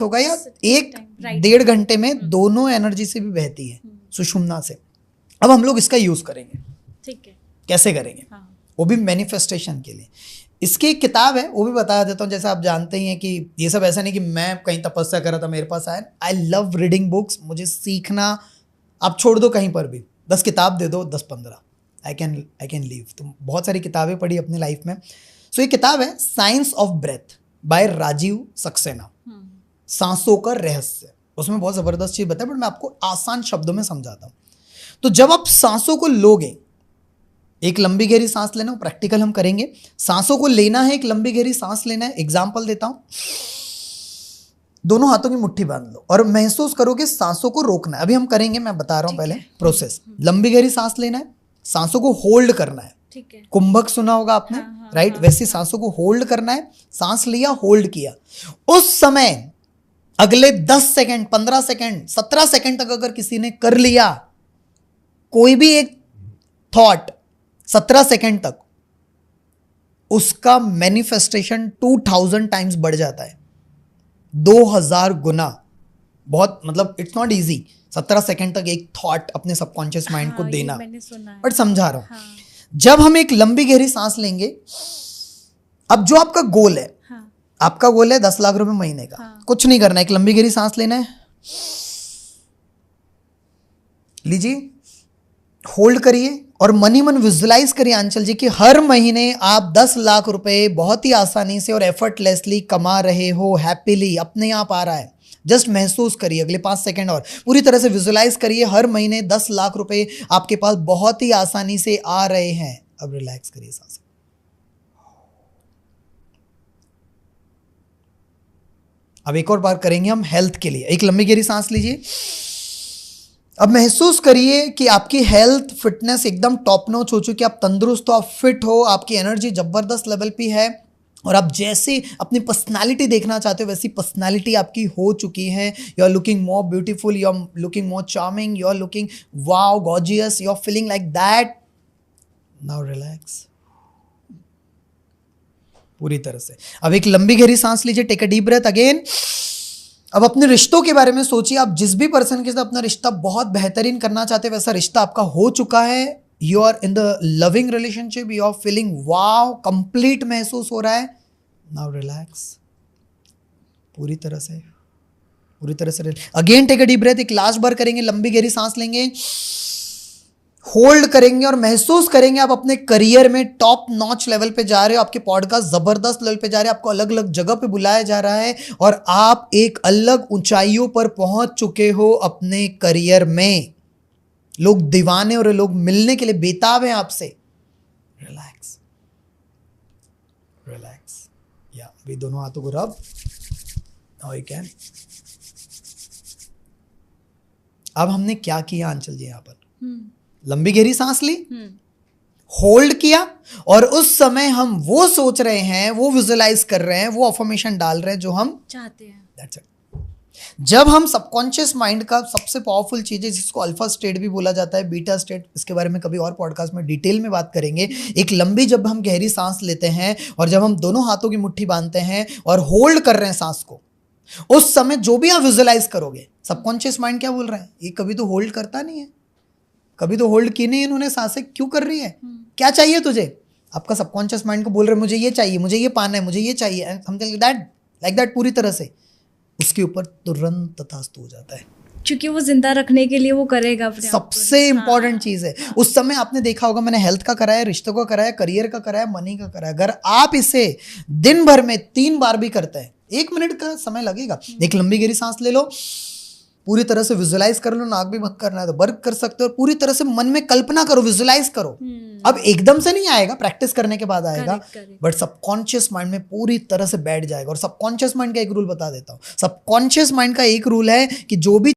होगा या एक डेढ़ घंटे में दोनों एनर्जी से भी बहती है, सुषुम्ना से। अब हम लोग इसका यूज करेंगे। ठीक है, कैसे करेंगे? वो भी मैनिफेस्टेशन के लिए। इसकी एक किताब है, वो भी बता देता हूँ। जैसे आप जानते ही हैं कि ये सब ऐसा नहीं कि मैं कहीं तपस्या कर रहा था मेरे पास आया। आई लव रीडिंग बुक्स, मुझे सीखना, आप छोड़ दो कहीं पर भी, 10 किताब दे दो, 10-15, आई कैन लीव। तो बहुत सारी किताबें पढ़ी अपनी लाइफ में। सो ये किताब है science of breath by Rajiv Saxena, सांसों का रहस्य। उसमें बहुत ज़बरदस्त चीज़ बताया, बट मैं आपको आसान शब्दों में समझाता हूँ। तो जब आप सांसों को लोगे, एक लंबी गहरी सांस लेना, प्रैक्टिकल हम करेंगे। सांसों को लेना है, एक लंबी गहरी सांस लेना है। एग्जाम्पल देता हूं, दोनों हाथों की मुट्ठी बांध लो और महसूस करो कि सांसों को रोकना है। अभी हम करेंगे, मैं बता रहा हूं पहले प्रोसेस। लंबी गहरी सांस लेना है, सांसों को होल्ड करना है। ठीक है। कुंभक सुना होगा आपने, राइट? वैसे सांसों को होल्ड करना है। सांस लिया, होल्ड किया। उस समय अगले 10 सेकेंड, 15 सेकेंड, 17 सेकेंड तक अगर किसी ने कर लिया कोई भी एक थॉट 17 सेकेंड तक, उसका मैनिफेस्टेशन 2000 टाइम्स बढ़ जाता है, 2000 गुना। बहुत मतलब इट्स नॉट इजी 17 सेकेंड तक एक थॉट अपने सबकॉन्शियस माइंड को देना, बट समझा रहा हूं। जब हम एक लंबी गहरी सांस लेंगे, अब जो आपका गोल है, आपका गोल है 10 लाख रुपए महीने का, कुछ नहीं करना है, एक लंबी गहरी सांस लेना है, लीजिए, होल्ड करिए और मनी मन विजुलाइज करिए आंचल जी कि हर महीने आप 10 लाख रुपए बहुत ही आसानी से और एफर्टलेसली कमा रहे हो, हैप्पीली, अपने आप आ रहा है। जस्ट महसूस करिए, अगले 5 सेकेंड और पूरी तरह से विजुलाइज करिए, हर महीने 10 लाख रुपए आपके पास बहुत ही आसानी से आ रहे हैं। अब रिलैक्स करिए सांसें। अब एक और बार करेंगे हम हेल्थ के लिए। एक लंबी गहरी सांस लीजिए। अब महसूस करिए कि आपकी हेल्थ, फिटनेस एकदम टॉप नॉच हो चुकी है, आप तंदुरुस्त हो, आप फिट हो, आपकी एनर्जी जबरदस्त लेवल पे है और आप जैसे अपनी पर्सनालिटी देखना चाहते हो वैसी पर्सनालिटी आपकी हो चुकी है। You are looking more beautiful, you are looking more charming, you are looking wow gorgeous, you are feeling like that. Now relax पूरी तरह से। अब एक लंबी गहरी सांस लीजिए, take a deep breath again. अब अपने रिश्तों के बारे में सोचिए। आप जिस भी पर्सन के साथ अपना रिश्ता बहुत बेहतरीन करना चाहते हैं, वैसा रिश्ता आपका हो चुका है। You are in the loving relationship, you are feeling wow, complete महसूस हो रहा है। नाउ रिलैक्स पूरी तरह से, पूरी तरह से। Again take a deep breath, एक लास्ट बार करेंगे, लंबी गहरी सांस लेंगे, होल्ड करेंगे और महसूस करेंगे आप अपने करियर में टॉप नॉच लेवल पे जा रहे हो। आपके पॉडकास्ट जबरदस्त लेवल पे जा रहे हैं, आपको अलग अलग जगह पे बुलाया जा रहा है और आप एक अलग ऊंचाइयों पर पहुंच चुके हो अपने करियर में। लोग दीवाने और लोग मिलने के लिए बेताब हैं आपसे। रिलैक्स रिलैक्स, या अभी दोनों हाथों को रब। Now you can. अब हमने क्या किया आंचल जी? यहां पर लंबी गहरी सांस ली, होल्ड किया और उस समय हम वो सोच रहे हैं, वो विजुलाइज कर रहे हैं, वो अफर्मेशन डाल रहे हैं जो हम चाहते हैं। That's it. जब हम सबकॉन्शियस माइंड का सबसे पावरफुल चीज है जिसको अल्फा स्टेट भी बोला जाता है, बीटा स्टेट, इसके बारे में कभी और पॉडकास्ट में डिटेल में बात करेंगे। एक लंबी जब हम गहरी सांस लेते हैं और जब हम दोनों हाथों की मुट्ठी बांधते हैं और होल्ड कर रहे हैं सांस को, उस समय जो भी आप विजुलाइज करोगे, सबकॉन्शियस माइंड क्या बोल रहा है? ये कभी तो होल्ड करता नहीं है, कभी तो होल्ड की नहीं इन्होंने सांसें, क्यों कर रही है? क्या चाहिए तुझे? आपका सबकॉन्शियस माइंड को बोल रहे मुझे ये चाहिए, मुझे ये पाना है, मुझे ये चाहिए, समथिंग लाइक दैट पूरी तरह से। उसके ऊपर तुरंत तथास्तु हो जाता है, क्योंकि वो जिंदा रखने के लिए वो करेगा अपने आप को। सबसे इंपॉर्टेंट चीज है। उस समय आपने देखा होगा, मैंने हेल्थ का कराया, रिश्तों का कराया, करियर का कराया, मनी का कराया। अगर आप इसे दिन भर में 3 बार भी करते हैं, 1 मिनट का समय लगेगा। एक लंबी गहरी सांस ले लो, पूरी तरह से विजुलाइज कर लो, नाक भी बंद करना है तो बंद कर सकते हो, और पूरी तरह से मन में कल्पना करो, विजुलाइज करो। अब एकदम से नहीं आएगा, प्रैक्टिस करने के बाद आएगा, बट सबकॉन्शियस माइंड में पूरी तरह से बैठ जाएगा। और सबकॉन्शियस माइंड का एक रूल बता देता हूँ। सबकॉन्शियस माइंड का एक रूल है कि जो भी